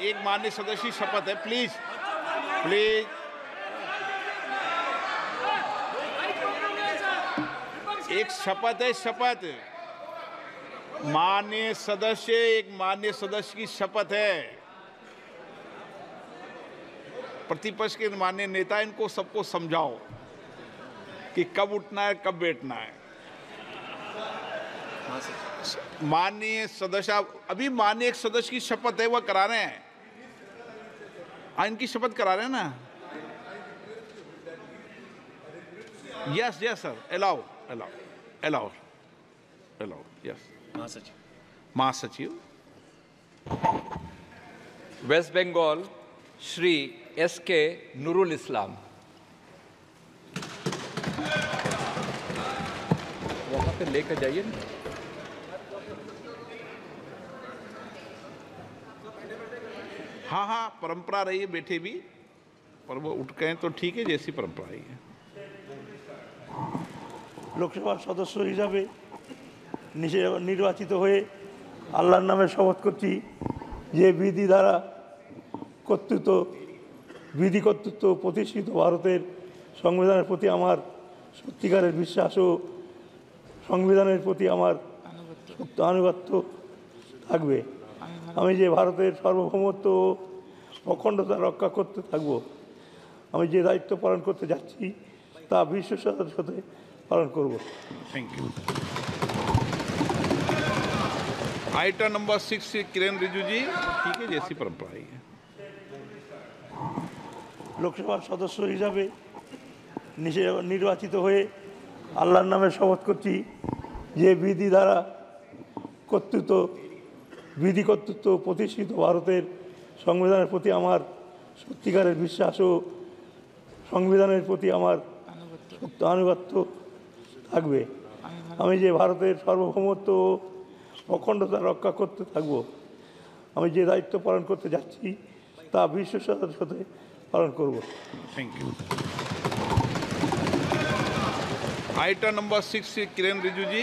एक माननीय सदस्य की शपथ है, प्लीज प्लीज। एक शपथ है, शपथ। माननीय सदस्य, एक माननीय सदस्य की शपथ है। प्रतिपक्ष के माननीय नेता, इनको सबको समझाओ कि कब उठना है, कब बैठना है। माननीय सदस्य, अभी माननीय एक सदस्य की शपथ है, वह करा रहे हैं। इनकी शपथ करा रहे हैं ना। Yes yes sir, allow allow allow allow. Yes महासचिव। महासचिव वेस्ट बंगाल श्री एस.के. नूरुल इस्लाम। वहां पे लेकर जाइए ना। हाँ हाँ, परंपरा रही है, बैठे भी, पर वो उठ गए तो ठीक है, जैसी परंपरा रही है। লোকসভার সদস্য হিসাবে নির্বাচিত হয়ে আল্লাহর নামে শপথ করছি যে বিধি দ্বারা বিধি কর্তৃত্ব প্রতিষ্ঠিত ভারতের সংবিধানের প্রতি আমার সত্যিকারের বিশ্বাস ও সংবিধানের প্রতি আমার আনুগত্য থাকবে। আমি যে ভারতের সার্বভৌমত্ব ও অখণ্ডতা রক্ষা করতে থাকব। আমি যে দায়িত্ব পালন করতে যাচ্ছি তা বিশ্বস্ততার সাথে पालन करब। Thank you. Item number 6 Kiren Rijiju जी, ठीक है, जैसी परंपरा है। লোকসভার সদস্য হিসাবে নির্বাচিত হয়ে আল্লাহর নামে শপথ করছি যে বিধি দ্বারা বিধি কর্তৃত্ব প্রতিষ্ঠিত ভারতের সংবিধানের প্রতি আমার সত্যিকারের বিশ্বাস ও সংবিধানের প্রতি আমার আনুগত্য থাকবে। আমি যে ভারতের সার্বভৌমত্ব ও অখণ্ডতা রক্ষা করতে থাকব। আমি যে দায়িত্ব পালন করতে যাচ্ছি তা বিশ্বস্ততার সাথে पालन करब। Thank you. Item number 6 Kiren Rijiju ji.